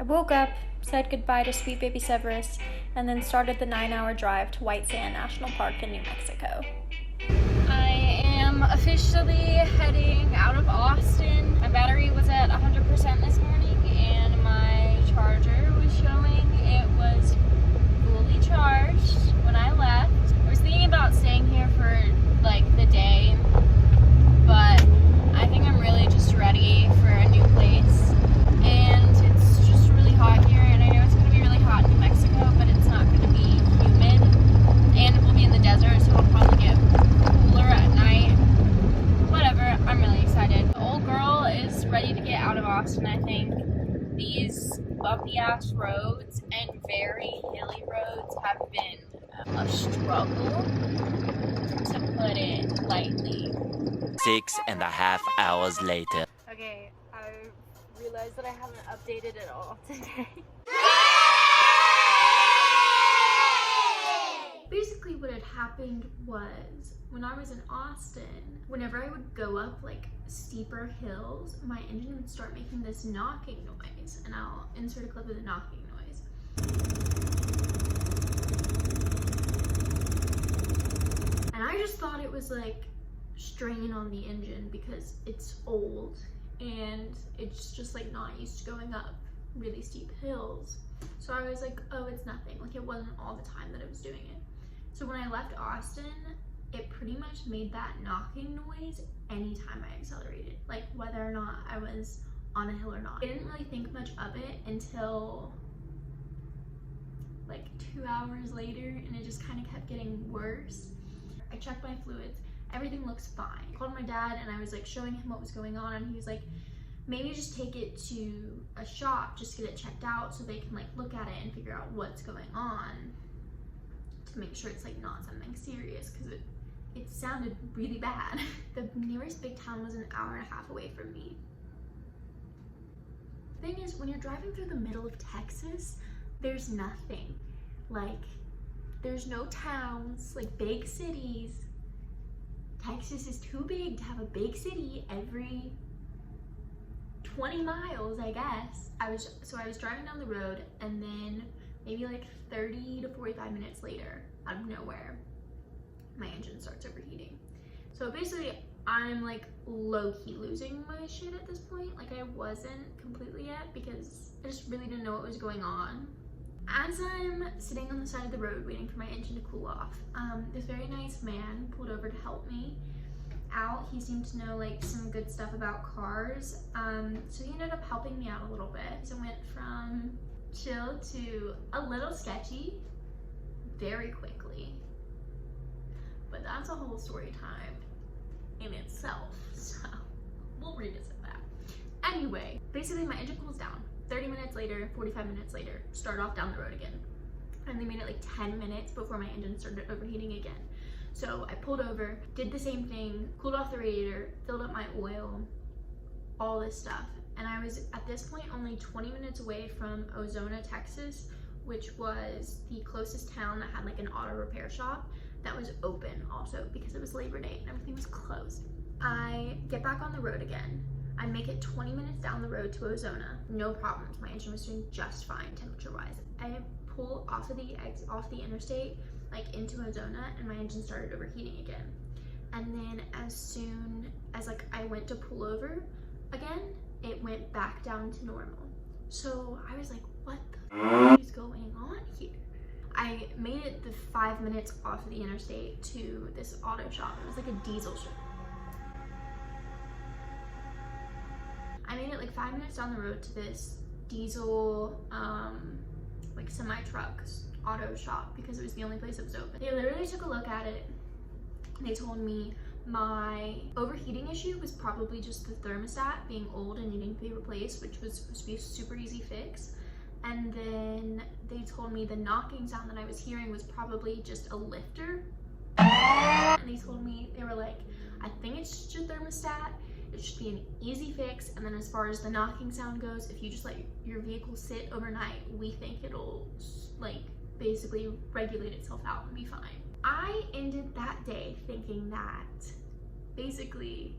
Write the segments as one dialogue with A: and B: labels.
A: woke up, said goodbye to sweet baby Severus, and then started the 9-hour drive to White Sand National Park in New Mexico. I am officially heading out of Austin. My battery was at 100% this morning, and my charger was showing it was fully charged when I left. I was thinking about staying here for like the day, but I think I'm really just ready for a new place. And it's just really hot here, and I know it's going to be really hot in New Mexico, but it's not going to be humid, and we'll be in the desert, so it'll probably get cooler at night. Whatever, I'm really excited. The old girl is ready to get out of Austin, I think. These bumpy ass roads and very hilly roads have been a struggle, to put it lightly.
B: 6.5 hours later.
A: Okay, I realized that I haven't updated at all today. Basically what had happened was, when I was in Austin, whenever I would go up like steeper hills, my engine would start making this knocking noise, and I'll insert a clip of the knocking noise. And I just thought it was like strain on the engine because it's old and it's just like not used to going up really steep hills. So I was like, oh, it's nothing. Like, it wasn't all the time that I was doing it. So when I left Austin, it pretty much made that knocking noise anytime I accelerated, like whether or not I was on a hill or not. I didn't really think much of it until like 2 hours later, and it just kind of kept getting worse. I checked my fluids. Everything looks fine. I called my dad and I was like showing him what was going on, and he was like, maybe just take it to a shop, just get it checked out so they can like look at it and figure out what's going on to make sure it's like not something serious, because it sounded really bad. The nearest big town was an hour and a half away from me. The thing is, when you're driving through the middle of Texas, there's nothing. Like, there's no towns, like big cities. Texas is too big to have a big city every 20 miles, I guess. I was driving down the road, and then maybe like 30 to 45 minutes later, out of nowhere, my engine starts overheating. So basically, I'm like low-key losing my shit at this point. Like, I wasn't completely yet because I just really didn't know what was going on. As I'm sitting on the side of the road waiting for my engine to cool off, this very nice man pulled over to help me out. He seemed to know like some good stuff about cars, so he ended up helping me out a little bit. So it went from chill to a little sketchy very quickly, but that's a whole story time in itself, so we'll revisit that. Anyway, basically my engine cools down. 30 minutes later, 45 minutes later, start off down the road again. And they made it like 10 minutes before my engine started overheating again. So I pulled over, did the same thing, cooled off the radiator, filled up my oil, all this stuff. And I was at this point only 20 minutes away from Ozona, Texas, which was the closest town that had like an auto repair shop that was open also, because it was Labor Day and everything was closed. I get back on the road again. I make it 20 minutes down the road to Ozona, no problems. My engine was doing just fine temperature-wise. I pull off the interstate, like into Ozona, and my engine started overheating again. And then as soon as like I went to pull over again, it went back down to normal. So I was like, what the f is going on here? I made it the 5 minutes off of the interstate to this auto shop. It was like a diesel shop. I made it like 5 minutes down the road to this diesel, like semi-truck auto shop, because it was the only place that was open. They literally took a look at it. They told me my overheating issue was probably just the thermostat being old and needing to be replaced, which was supposed to be a super easy fix. And then they told me the knocking sound that I was hearing was probably just a lifter. And they told me, they were like, I think it's just your thermostat. It should be an easy fix. And then as far as the knocking sound goes, if you just let your vehicle sit overnight, we think it'll like basically regulate itself out and be fine. I ended that day thinking that basically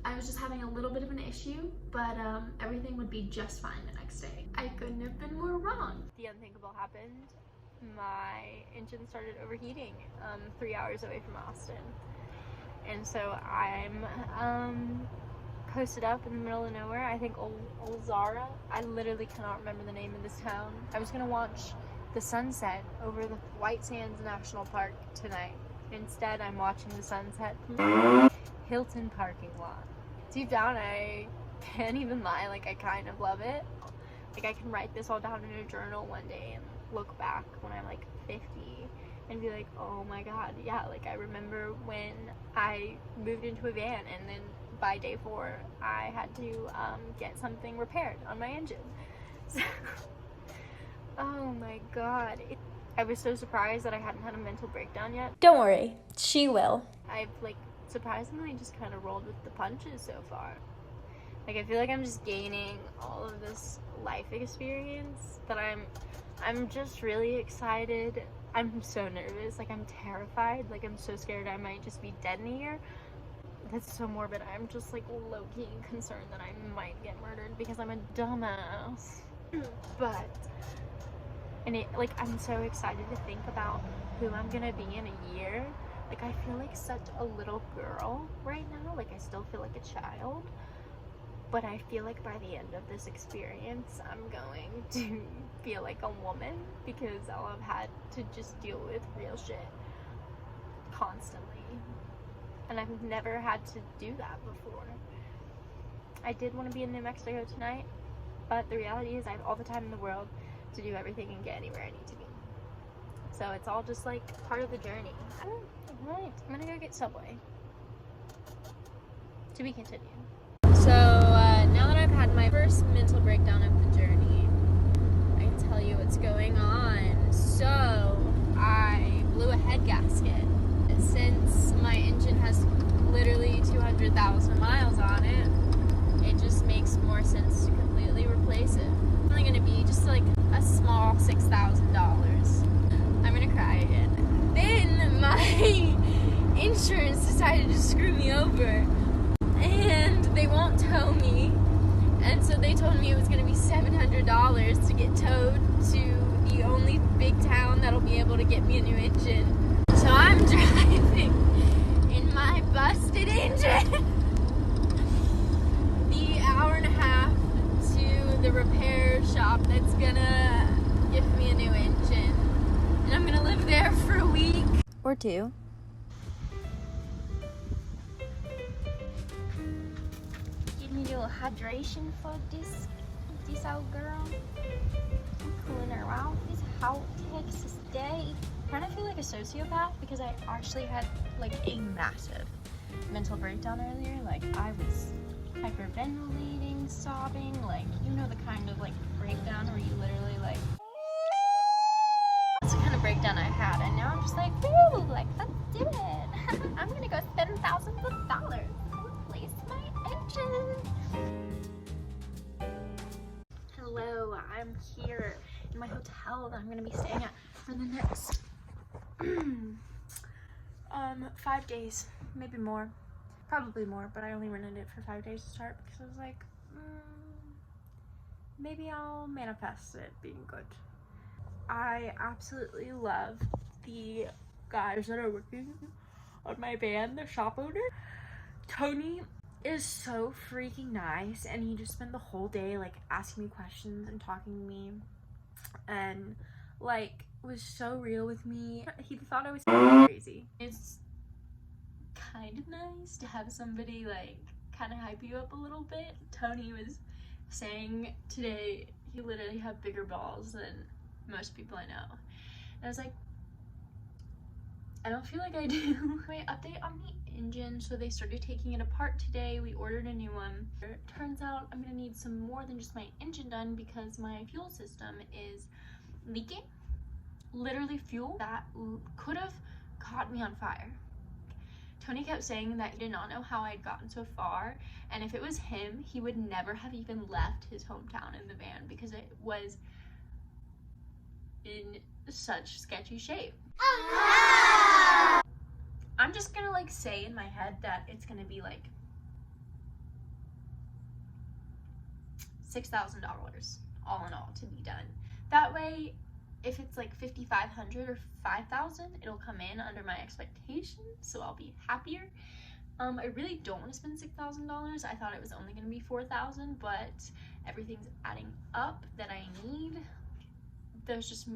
A: I was just having a little bit of an issue, but everything would be just fine the next day. I couldn't have been more wrong.
C: The unthinkable happened. My engine started overheating 3 hours away from Austin. And so I'm posted up in the middle of nowhere. I think Olzara. I literally cannot remember the name of this town. I was gonna watch the sunset over the White Sands National Park tonight. Instead, I'm watching the sunset from the Hilton parking lot. Deep down, I can't even lie, like I kind of love it. Like I can write this all down in a journal one day and look back when I'm like 50 and be like, oh my god, yeah, like I remember when I moved into a van and then by day 4 I had to get something repaired on my engine. So, oh my god. I was so surprised that I hadn't had a mental breakdown yet.
D: Don't worry, she will.
C: I've like surprisingly just kind of rolled with the punches so far. Like I feel like I'm just gaining all of this life experience that I'm just really excited. I'm so nervous, like I'm terrified, like I'm so scared I might just be dead in a year. That's so morbid. I'm just like low-key concerned that I might get murdered because I'm a dumbass. But like I'm so excited to think about who I'm gonna be in a year. Like I feel like such a little girl right now, like I still feel like a child, but I feel like by the end of this experience I'm going to feel like a woman because I'll have had to just deal with real shit constantly, and I've never had to do that before. I did want to be in New Mexico tonight, but the reality is I have all the time in the world to do everything and get anywhere I need to be. So it's all just like part of the journey. Alright, I'm gonna go get Subway. To be continued. So now that I've had my first mental breakdown of the journey, I can tell you what's going on. So I blew a head gasket. Since my engine has literally 200,000 miles on it, it just makes more sense to completely replace it. It's only gonna be just like a small $6,000. I'm gonna cry again. Then my insurance decided to screw me over and they won't tow me, and so they told me it was gonna be $700 to get towed to the only big town that'll be able to get me a new engine. So I'm driving in my busted engine the hour and a half to the repair shop that's gonna give me a new engine, and I'm gonna live there for a week
D: Or 2.
C: Give me a little hydration for this old girl. I'm cooling her off this hot Texas day. I kind of feel like a sociopath because I actually had like a massive mental breakdown earlier. Like I was hyperventilating, sobbing, like you know the kind of like breakdown where you literally like, that's the kind of breakdown I had, and now I'm just like, woo, like let's do it. I'm gonna go spend thousands of dollars to replace my engine. Hello, I'm here in my hotel that I'm gonna be staying at for the next 5 days, maybe more, probably more, but I only rented it for 5 days to start because I was like, maybe I'll manifest it being good. I absolutely love the guys that are working on my van, the shop owner. Tony is so freaking nice, and he just spent the whole day like asking me questions and talking to me and like was so real with me. He thought I was crazy. It's kind of nice to have somebody like kind of hype you up a little bit. Tony was saying today he literally had bigger balls than most people I know, and I was like, I don't feel like I do. Wait, update on the engine. So they started taking it apart today. We ordered a new one. It turns out I'm gonna need some more than just my engine done because my fuel system is leaking. Literally fuel that could have caught me on fire. Tony kept saying that he did not know how I'd gotten so far, and if it was him, he would never have even left his hometown in the van because it was in such sketchy shape. I'm just gonna like say in my head that it's gonna be like
A: $6,000 all in all to be done. That way, if it's like $5,500 or $5,000, it'll come in under my expectations, so I'll be happier. I really don't want to spend $6,000. I thought it was only going to be $4,000, but everything's adding up that I need. There's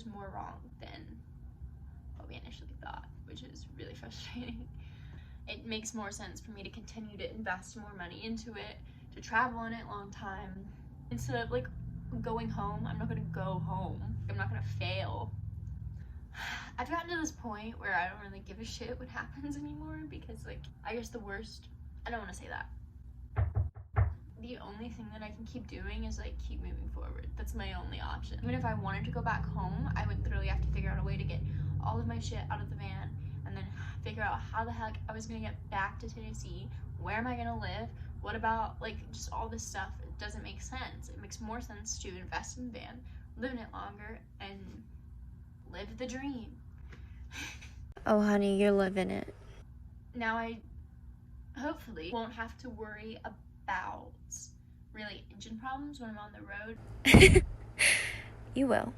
A: more wrong than what we initially thought, which is really frustrating. It makes more sense for me to continue to invest more money into it, to travel on it long time, instead of like going home. I'm not gonna go home. I'm not gonna fail. I've gotten to this point where I don't really give a shit what happens anymore, because like, I guess the worst, I don't want to say that. The only thing that I can keep doing is like keep moving forward. That's my only option. Even if I wanted to go back home, I would literally have to figure out a way to get all of my shit out of the van and then figure out how the heck I was gonna get back to Tennessee. Where am I gonna live? What about like just all this stuff? It doesn't make sense. It makes more sense to invest in the van, live in it longer, and live the dream.
D: Oh, honey, you're living it.
A: Now I hopefully won't have to worry about really engine problems when I'm on the road.
D: You will.